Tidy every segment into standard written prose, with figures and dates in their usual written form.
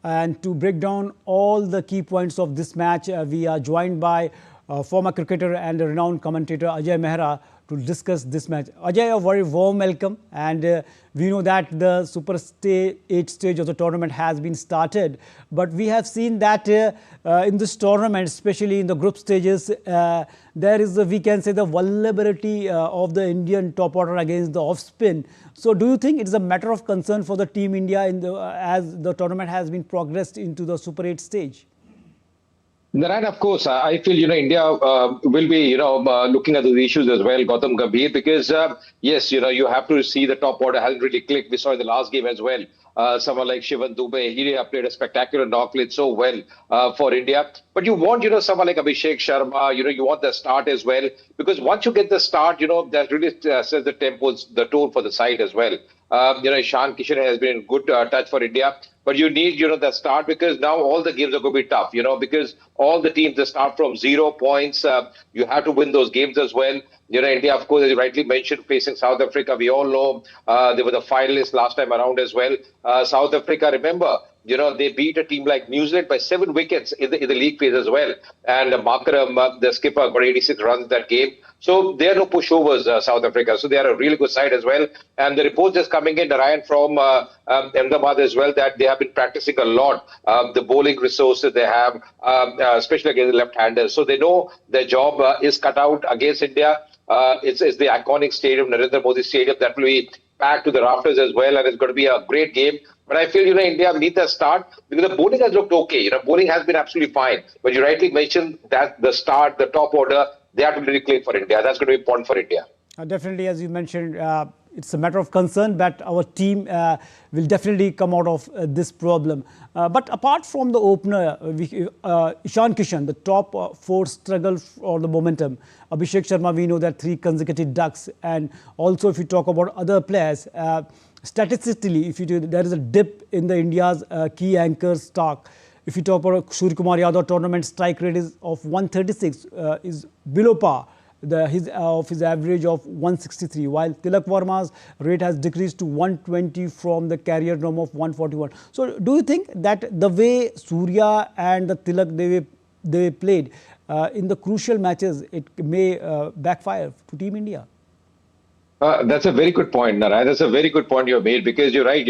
And to break down all the key points of this match, we are joined by former cricketer and renowned commentator Ajay Mehra to discuss this match. Ajay, a very warm welcome. And we know that the Super 8 stage of the tournament has been started. But we have seen that in this tournament, especially in the group stages, there is, we can say, the vulnerability of the Indian top order against the off spin. So do you think it is a matter of concern for the Team India as the tournament has been progressed into the Super 8 stage? Narayan, of course, I feel, India will be, looking at those issues as well, Gautam Gambhir, because, yes, you have to see the top order hasn't really clicked. We saw in the last game as well. Someone like Shivam Dube, he played a spectacular knock, played so well for India. But you want, someone like Abhishek Sharma, you want the start as well. Because once you get the start, that really sets the tempos, the tone for the side as well. Ishan Kishan has been in good touch for India. But you need, the start, because now all the games are going to be tough, because all the teams, they start from 0 points. You have to win those games as well. India, of course, as you rightly mentioned, facing South Africa. We all know they were the finalists last time around as well. South Africa, remember, they beat a team like New Zealand by 7 wickets in the league phase as well. And Markram, the skipper, got 86 runs in that game. So they are no pushovers, South Africa. So they are a really good side as well. And the reports just coming in, Narayan, from Ahmedabad as well, that they have been practicing a lot. The bowling resources they have, especially against the left-handers. So they know their job is cut out against India. It's the iconic stadium, Narendra Modi Stadium, that will be packed to the rafters as well. And it's going to be a great game. But I feel, India need the start because the bowling has looked okay. Bowling has been absolutely fine. But you rightly mentioned that the start, the top order, they have to really claim for India. That's going to be important for India. Definitely, as you mentioned, it's a matter of concern that our team will definitely come out of this problem. But apart from the opener, Ishan Kishan, the top 4 struggle for the momentum. Abhishek Sharma, we know that 3 consecutive ducks. And also, if you talk about other players, statistically, there is a dip in the India's key anchor stock. If you talk about Surya Kumar Yadav, tournament strike rate is of 136, is below par. His average of 163, while Tilak Verma's rate has decreased to 120 from the career norm of 141. So, do you think that the way Surya and the Tilak they played in the crucial matches, it may backfire to Team India? That's a very good point, Narayan. That's a very good point you made, because you're right.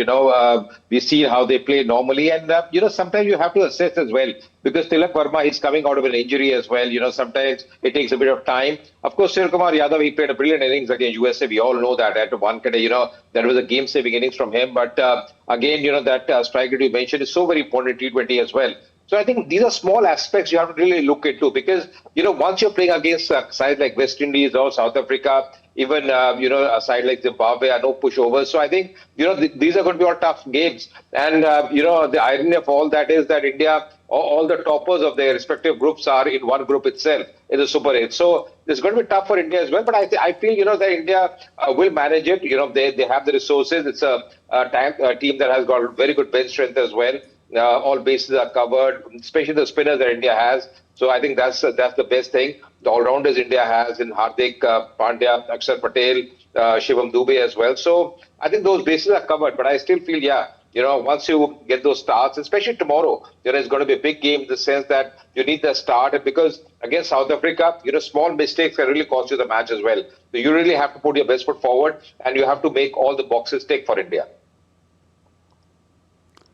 We see how they play normally, and sometimes you have to assess as well, because Tilak Verma is coming out of an injury as well. Sometimes it takes a bit of time. Of course, Surya Kumar Yadav, he played a brilliant innings against USA. We all know that. At one kind of, that was a game-saving innings from him. But again, that strike that you mentioned is so very important in T20 as well. So I think these are small aspects you have to really look into, because, once you're playing against sides like West Indies or South Africa, even, a side like Zimbabwe are no pushovers. So I think, these are going to be all tough games. And, the irony of all that is that India, all the toppers of their respective groups are in one group itself, in the Super 8. So it's going to be tough for India as well. But I feel, that India will manage it. They have the resources. It's a team that has got very good bench strength as well. All bases are covered, especially the spinners that India has. So I think that's the best thing. The all-rounders India has in Hardik Pandya, Akshar Patel, Shivam Dube as well. So I think those bases are covered. But I still feel, once you get those starts, especially tomorrow, it's going to be a big game in the sense that you need the start. And because against South Africa, small mistakes can really cost you the match as well. So you really have to put your best foot forward, and you have to make all the boxes tick for India.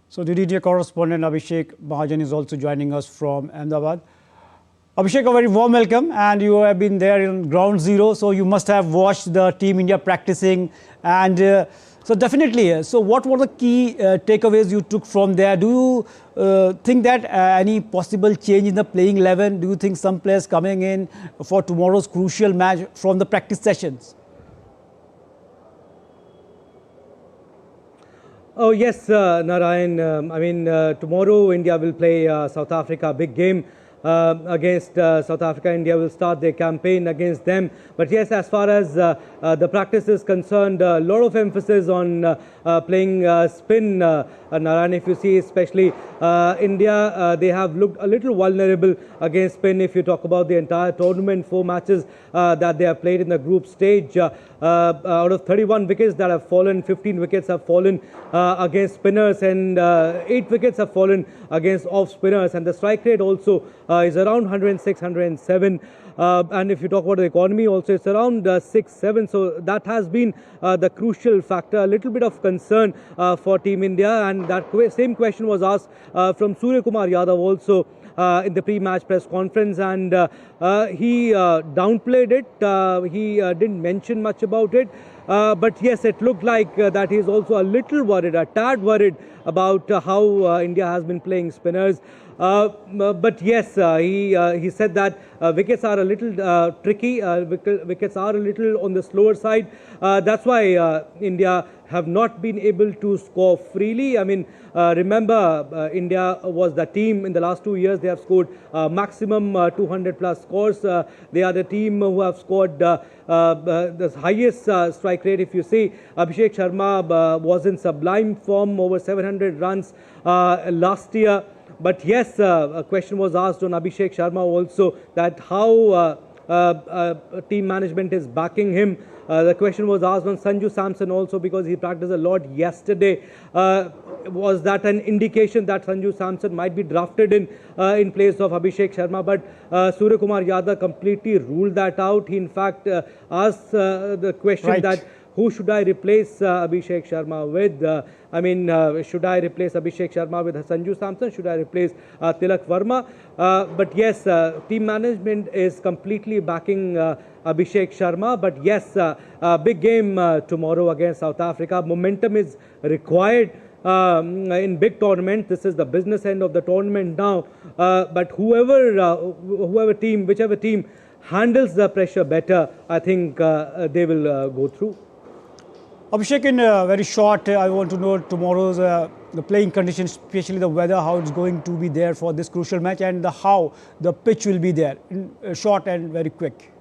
So the DDA correspondent Abhishek Mahajan is also joining us from Ahmedabad. Abhishek, a very warm welcome, and you have been there in ground zero, so you must have watched the Team India practicing. And so definitely, so what were the key takeaways you took from there? Do you think that any possible change in the playing 11? Do you think some players coming in for tomorrow's crucial match from the practice sessions? Oh yes, Narayan. Tomorrow India will play South Africa, big game. against South Africa. India will start their campaign against them. But yes, as far as the practice is concerned, a lot of emphasis on playing spin. Narayan, if you see, especially India, they have looked a little vulnerable against spin. If you talk about the entire tournament, 4 matches that they have played in the group stage, out of 31 wickets that have fallen, 15 wickets have fallen against spinners, and 8 wickets have fallen against off spinners. And the strike rate also is around 106, 107. And if you talk about the economy also, it's around 6, 7. So that has been the crucial factor, a little bit of concern for Team India. And that same question was asked from Surya Kumar Yadav also in the pre-match press conference, and he downplayed it. He didn't mention much about it. But yes, it looked like that he's also a little worried, a tad worried about how India has been playing spinners. But yes, he said that wickets are a little tricky. Wickets are a little on the slower side. That's why India have not been able to score freely. I mean, remember, India was the team in the last 2 years. They have scored maximum 200 plus scores. They are the team who have scored the highest strike rate. If you see, Abhishek Sharma was in sublime form, over 700 runs last year. But yes, a question was asked on Abhishek Sharma also, that how team management is backing him. The question was asked on Sanju Samson also, because he practiced a lot yesterday. Was that an indication that Sanju Samson might be drafted in place of Abhishek Sharma? But Surya Kumar Yadav completely ruled that out. He in fact asked the question that who should I replace Abhishek Sharma with? I mean, should I replace Abhishek Sharma with Sanju Samson? Should I replace Tilak Verma? But yes, team management is completely backing Abhishek Sharma. But yes, big game tomorrow against South Africa. Momentum is required in big tournament. This is the business end of the tournament now. But whichever team handles the pressure better, I think they will go through. Abhishek, in very short, I want to know tomorrow's the playing conditions, especially the weather, how it's going to be there for this crucial match, and how the pitch will be there, in short and very quick.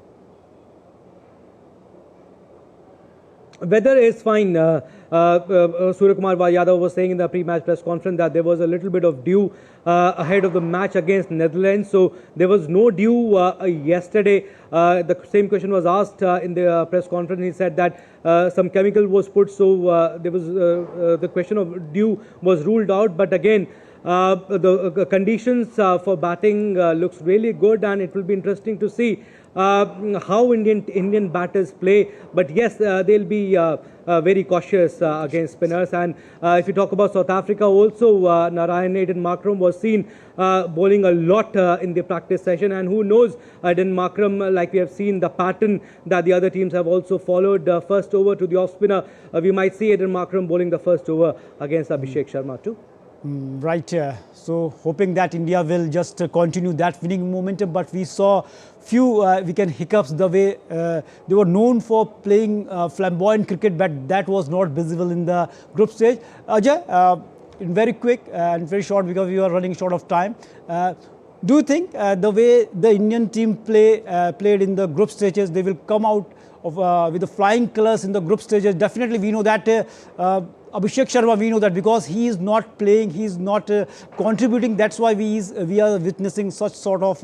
Weather is fine. Surya Kumar Yadav was saying in the pre-match press conference that there was a little bit of dew ahead of the match against Netherlands. So there was no dew yesterday. The same question was asked in the press conference. He said that some chemical was put, so there was the question of dew was ruled out. But again, the conditions for batting looks really good, and it will be interesting to see how Indian batters play. But yes, they'll be very cautious against spinners. And if you talk about South Africa also, Narayan Markram was seen bowling a lot in the practice session. And who knows, Aiden Markram, like we have seen the pattern that the other teams have also followed, first over to the off spinner. We might see Aiden Markram bowling the first over against Abhishek Sharma too. Right. So hoping that India will just continue that winning momentum. But we saw few hiccups the way they were known for playing flamboyant cricket, but that was not visible in the group stage. Ajay, in very quick and very short, because we are running short of time, do you think the way the Indian team played in the group stages, they will come out of with the flying colours in the group stages? Definitely, we know that Abhishek Sharma, we know that because he is not playing, he is not contributing. That's why we are witnessing such sort of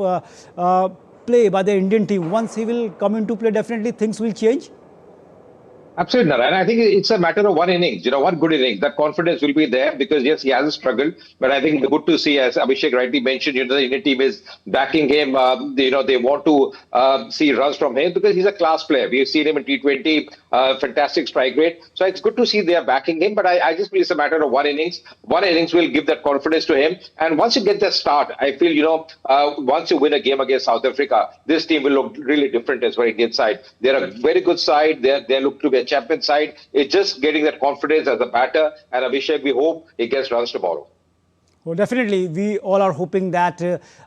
play by the Indian team. Once he will come into play, definitely things will change. Absolutely, Narayan. I think it's a matter of one innings, one good innings. That confidence will be there because, yes, he has struggled. But I think good to see, as Abhishek rightly mentioned, the Indian team is backing him. They want to see runs from him because he's a class player. We've seen him in T20, fantastic strike rate. So it's good to see they are backing him. But I just feel it's a matter of one innings. One innings will give that confidence to him. And once you get that start, I feel, once you win a game against South Africa, this team will look really different as well, Indian side. They're a very good side. They look to be a champion side. It's just getting that confidence as a batter, and Abhishek, we hope he gets runs tomorrow. Well, definitely, we all are hoping that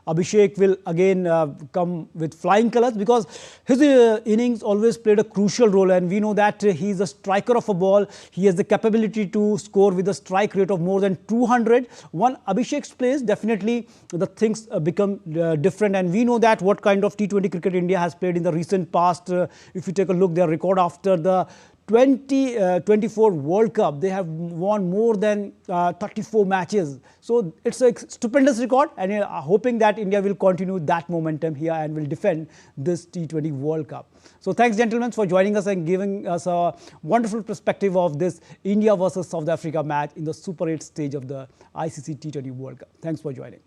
Abhishek will again come with flying colours, because his innings always played a crucial role, and we know that he is a striker of a ball. He has the capability to score with a strike rate of more than 200. When Abhishek plays, definitely the things become different, and we know that what kind of T20 cricket India has played in the recent past. If you take a look, their record after the 2024 World Cup, they have won more than 34 matches. So it's a stupendous record, and hoping that India will continue that momentum here and will defend this T20 World Cup. So thanks, gentlemen, for joining us and giving us a wonderful perspective of this India versus South Africa match in the Super 8 stage of the ICC T20 World Cup. Thanks for joining.